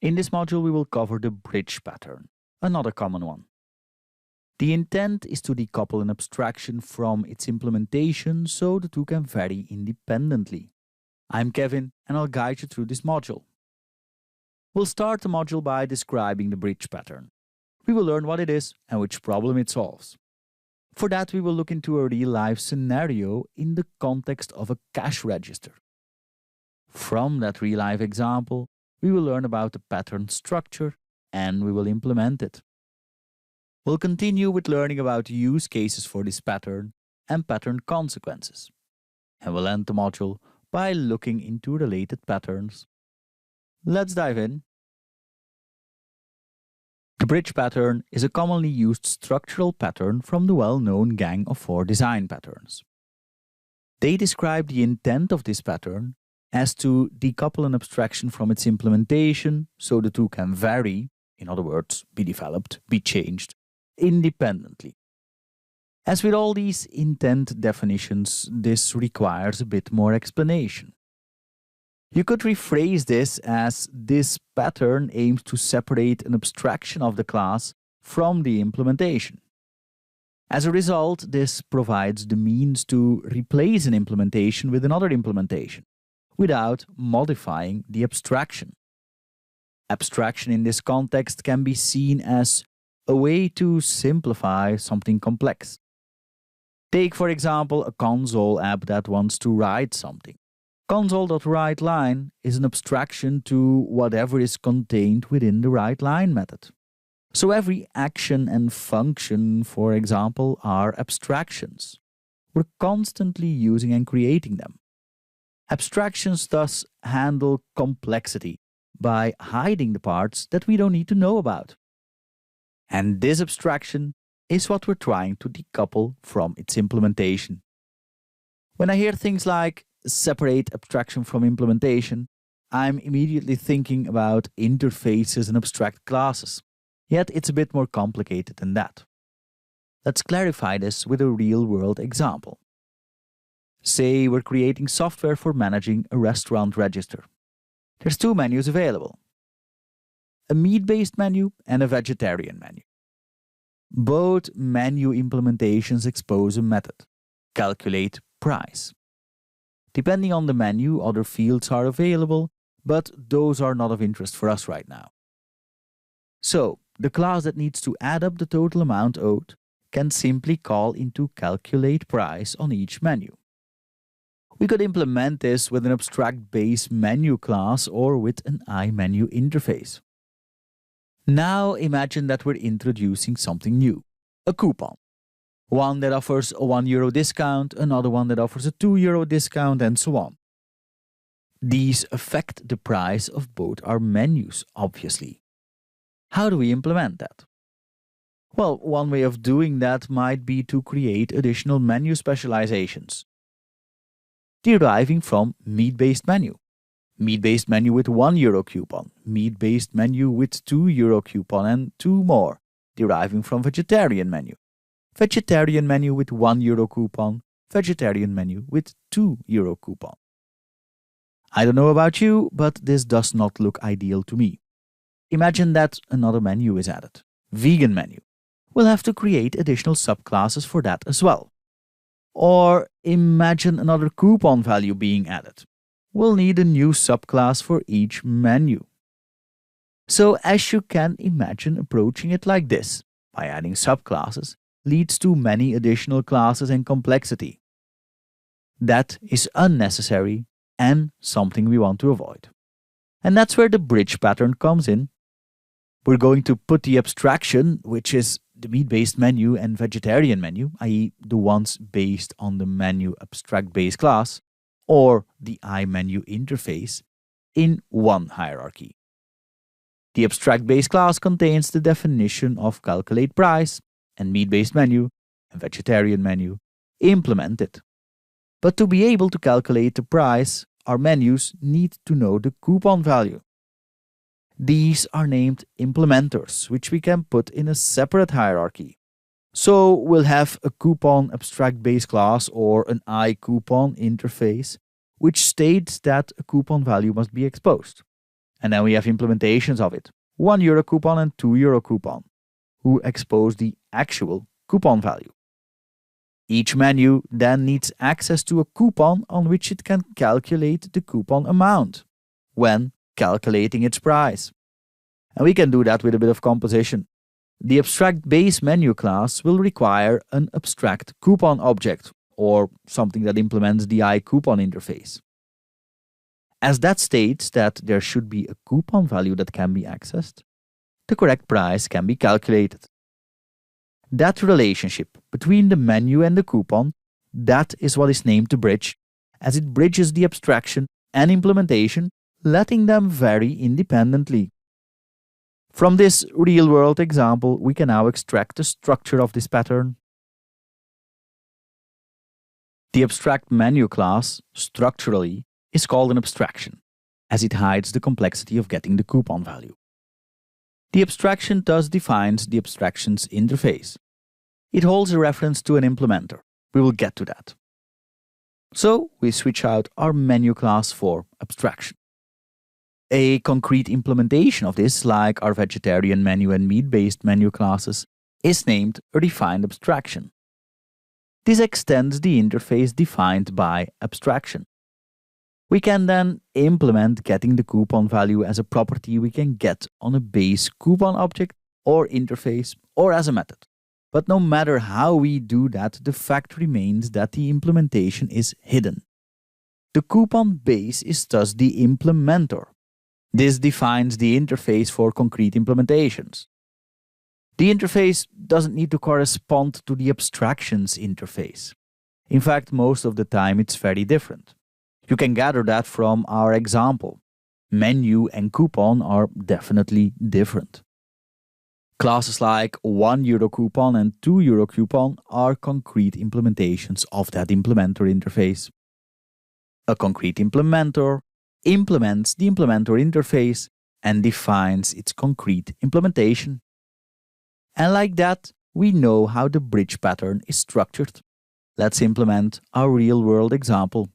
In this module, we will cover the bridge pattern, another common one. The intent is to decouple an abstraction from its implementation so the two can vary independently. I'm Kevin and I'll guide you through this module. We'll start the module by describing the bridge pattern. We will learn what it is and which problem it solves. For that, we will look into a real-life scenario in the context of a cash register. From that real-life example, we will learn about the pattern structure and we will implement it. We'll continue with learning about use cases for this pattern and pattern consequences. And we'll end the module by looking into related patterns. Let's dive in. The bridge pattern is a commonly used structural pattern from the well-known Gang of Four design patterns. They describe the intent of this pattern as to decouple an abstraction from its implementation so the two can vary, in other words, be developed, be changed, independently. As with all these intent definitions, this requires a bit more explanation. You could rephrase this as this pattern aims to separate an abstraction of the class from the implementation. As a result, this provides the means to replace an implementation with another implementation without modifying the abstraction. Abstraction in this context can be seen as a way to simplify something complex. Take, for example, a console app that wants to write something. Console.writeLine is an abstraction to whatever is contained within the writeLine method. So every action and function, for example, are abstractions. We're constantly using and creating them. Abstractions thus handle complexity by hiding the parts that we don't need to know about. And this abstraction is what we're trying to decouple from its implementation. When I hear things like separate abstraction from implementation, I'm immediately thinking about interfaces and abstract classes. Yet it's a bit more complicated than that. Let's clarify this with a real-world example. Say we're creating software for managing a restaurant register. There's two menus available: a meat-based menu and a vegetarian menu. Both menu implementations expose a method, calculate price. Depending on the menu, other fields are available, but those are not of interest for us right now. So, the class that needs to add up the total amount owed can simply call into calculate price on each menu. We could implement this with an abstract base menu class or with an iMenu interface. Now imagine that we're introducing something new, a coupon. One that offers a €1 discount, another one that offers a €2 discount, and so on. These affect the price of both our menus, obviously. How do we implement that? Well, one way of doing that might be to create additional menu specializations, deriving from meat-based menu. Meat-based menu with €1 coupon, meat-based menu with €2 coupon, and two more, deriving from vegetarian menu. Vegetarian menu with €1 coupon, vegetarian menu with €2 coupon. I don't know about you, but this does not look ideal to me. Imagine that another menu is added, vegan menu. We'll have to create additional subclasses for that as well. Or imagine another coupon value being added. We'll need a new subclass for each menu. So as you can imagine, approaching it like this, by adding subclasses, leads to many additional classes and complexity. That is unnecessary and something we want to avoid. And that's where the bridge pattern comes in. We're going to put the abstraction, which is the meat-based menu and vegetarian menu, i.e. the ones based on the menu abstract base class, or the iMenu interface, in one hierarchy. The abstract base class contains the definition of calculate price, and meat-based menu and vegetarian menu implemented. But to be able to calculate the price, our menus need to know the coupon value. These are named implementers, which we can put in a separate hierarchy. So we'll have a coupon abstract base class or an iCoupon interface, which states that a coupon value must be exposed. And then we have implementations of it, €1 coupon and €2 coupon, who expose the actual coupon value. Each menu then needs access to a coupon on which it can calculate the coupon amount when calculating its price. And we can do that with a bit of composition. The abstract base menu class will require an abstract coupon object, or something that implements the iCoupon interface. As that states that there should be a coupon value that can be accessed, the correct price can be calculated. That relationship between the menu and the coupon, that is what is named the bridge, as it bridges the abstraction and implementation, letting them vary independently. From this real-world example, we can now extract the structure of this pattern. The abstract menu class, structurally, is called an abstraction, as it hides the complexity of getting the coupon value. The abstraction thus defines the abstraction's interface. It holds a reference to an implementer. We will get to that. So we switch out our menu class for abstraction. A concrete implementation of this, like our vegetarian menu and meat-based menu classes, is named a refined abstraction. This extends the interface defined by abstraction. We can then implement getting the coupon value as a property we can get on a base coupon object or interface or as a method. But no matter how we do that, the fact remains that the implementation is hidden. The coupon base is thus the implementer. This defines the interface for concrete implementations. The interface doesn't need to correspond to the abstraction's interface. In fact, most of the time it's very different. You can gather that from our example. Menu and coupon are definitely different. Classes like €1 coupon and €2 coupon are concrete implementations of that implementer interface. A concrete implementer implements the implementer interface and defines its concrete implementation. And like that, we know how the bridge pattern is structured. Let's implement our real-world example.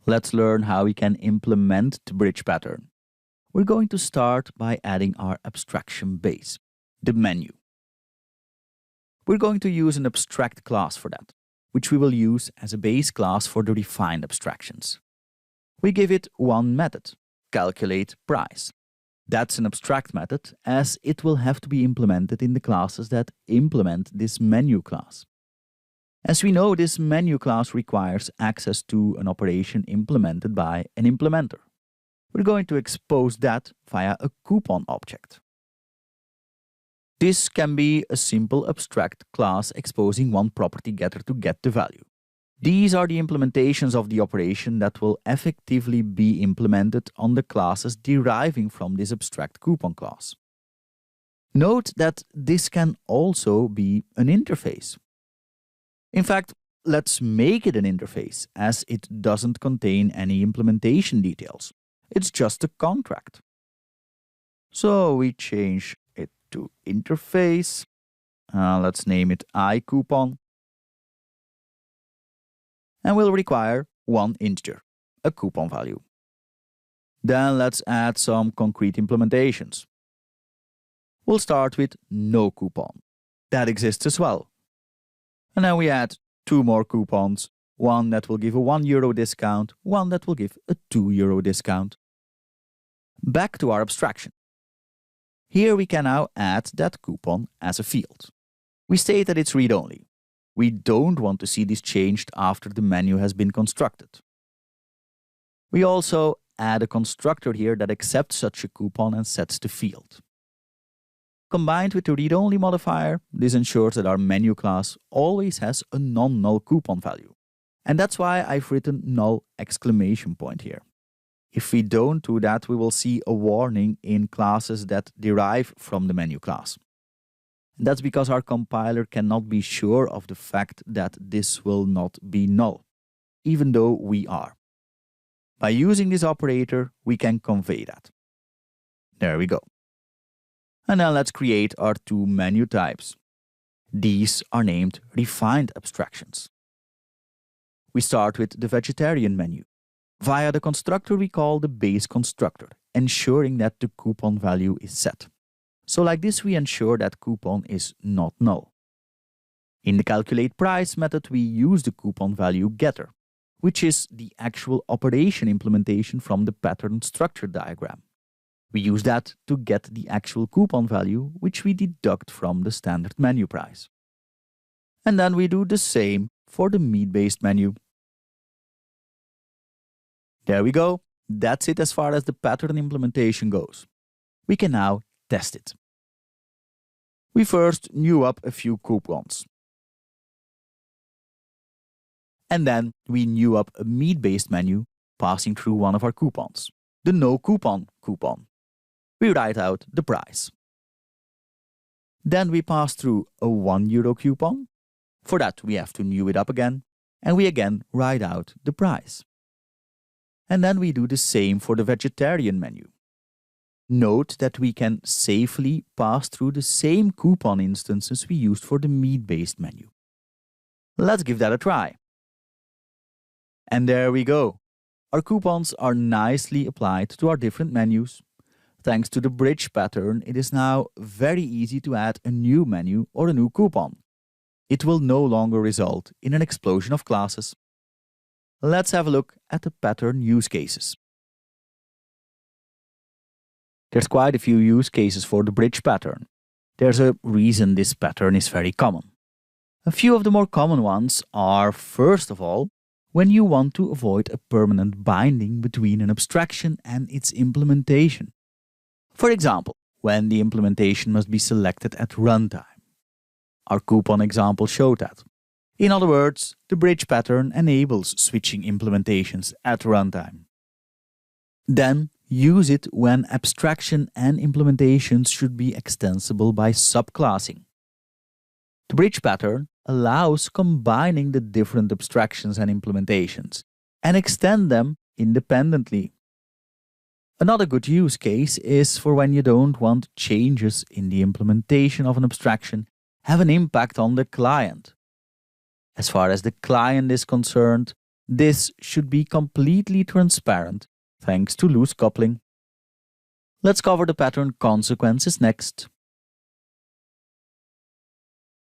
Let's learn how we can implement the bridge pattern. We're going to start by adding our abstraction base, the menu. We're going to use an abstract class for that, which we will use as a base class for the refined abstractions. We give it one method, calculate price. That's an abstract method, as it will have to be implemented in the classes that implement this menu class. As we know, this menu class requires access to an operation implemented by an implementer. We're going to expose that via a coupon object. This can be a simple abstract class exposing one property getter to get the value. These are the implementations of the operation that will effectively be implemented on the classes deriving from this abstract coupon class. Note that this can also be an interface. In fact, let's make it an interface, as it doesn't contain any implementation details. It's just a contract. So we change it to interface. Let's name it iCoupon. And we'll require one integer, a coupon value. Then let's add some concrete implementations. We'll start with no coupon. That exists as well. And then we add two more coupons, one that will give a €1 discount, one that will give a €2 discount. Back to our abstraction. Here we can now add that coupon as a field. We state that it's read-only. We don't want to see this changed after the menu has been constructed. We also add a constructor here that accepts such a coupon and sets the field. Combined with the read-only modifier, this ensures that our menu class always has a non-null coupon value. And that's why I've written null exclamation point here. If we don't do that, we will see a warning in classes that derive from the menu class. And that's because our compiler cannot be sure of the fact that this will not be null, even though we are. By using this operator, we can convey that. There we go. And now let's create our two menu types. These are named refined abstractions. We start with the vegetarian menu. Via the constructor we call the base constructor, ensuring that the coupon value is set. So like this we ensure that coupon is not null. In the calculate price method we use the coupon value getter, which is the actual operation implementation from the pattern structure diagram. We use that to get the actual coupon value, which we deduct from the standard menu price. And then we do the same for the meat-based menu. There we go. That's it as far as the pattern implementation goes. We can now test it. We first new up a few coupons. And then we new up a meat-based menu passing through one of our coupons, the no coupon coupon. We write out the price. Then we pass through a €1 coupon. For that we have to new it up again, and we again write out the price. And then we do the same for the vegetarian menu. Note that we can safely pass through the same coupon instances we used for the meat-based menu. Let's give that a try. And there we go. Our coupons are nicely applied to our different menus. Thanks to the bridge pattern, it is now very easy to add a new menu or a new coupon. It will no longer result in an explosion of classes. Let's have a look at the pattern use cases. There's quite a few use cases for the bridge pattern. There's a reason this pattern is very common. A few of the more common ones are, first of all, when you want to avoid a permanent binding between an abstraction and its implementation. For example, when the implementation must be selected at runtime. Our coupon example showed that. In other words, the bridge pattern enables switching implementations at runtime. Then, use it when abstraction and implementations should be extensible by subclassing. The bridge pattern allows combining the different abstractions and implementations and extend them independently. Another good use case is for when you don't want changes in the implementation of an abstraction have an impact on the client. As far as the client is concerned, this should be completely transparent thanks to loose coupling. Let's cover the pattern consequences next.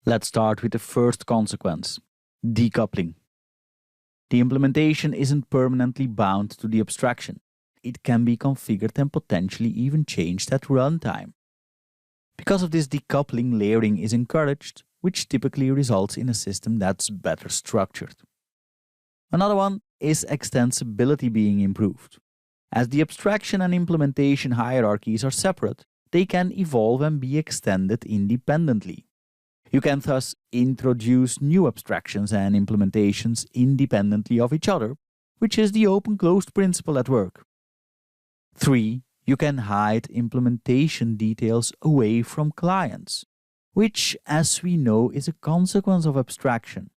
Let's start with the first consequence, decoupling. The implementation isn't permanently bound to the abstraction. It can be configured and potentially even changed at runtime. Because of this decoupling, layering is encouraged, which typically results in a system that's better structured. Another one is extensibility being improved. As the abstraction and implementation hierarchies are separate, they can evolve and be extended independently. You can thus introduce new abstractions and implementations independently of each other, which is the open-closed principle at work. 3. You can hide implementation details away from clients, which, as we know, is a consequence of abstraction.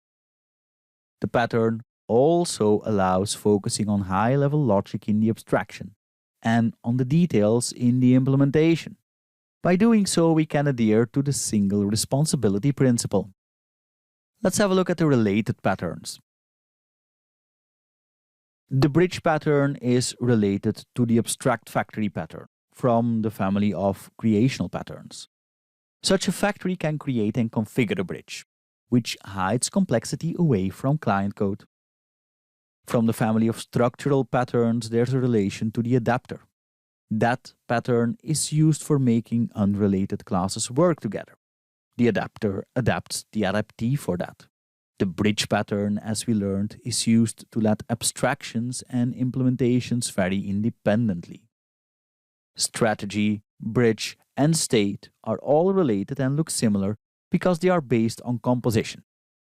The pattern also allows focusing on high-level logic in the abstraction and on the details in the implementation. By doing so, we can adhere to the single responsibility principle. Let's have a look at the related patterns. The bridge pattern is related to the abstract factory pattern from the family of creational patterns. Such a factory can create and configure a bridge, which hides complexity away from client code. From the family of structural patterns, there's a relation to the adapter. That pattern is used for making unrelated classes work together. The adapter adapts the adaptee for that. The bridge pattern, as we learned, is used to let abstractions and implementations vary independently. Strategy, bridge, and state are all related and look similar because they are based on composition,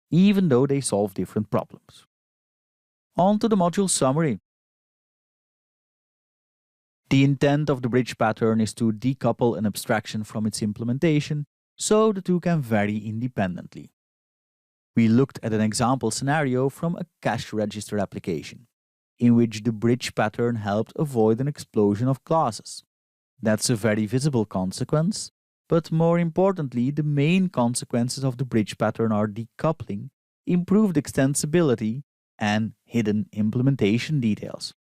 even though they solve different problems. On to the module summary. The intent of the bridge pattern is to decouple an abstraction from its implementation so the two can vary independently. We looked at an example scenario from a cash register application, in which the bridge pattern helped avoid an explosion of classes. That's a very visible consequence, but more importantly, the main consequences of the bridge pattern are decoupling, improved extensibility, and hidden implementation details.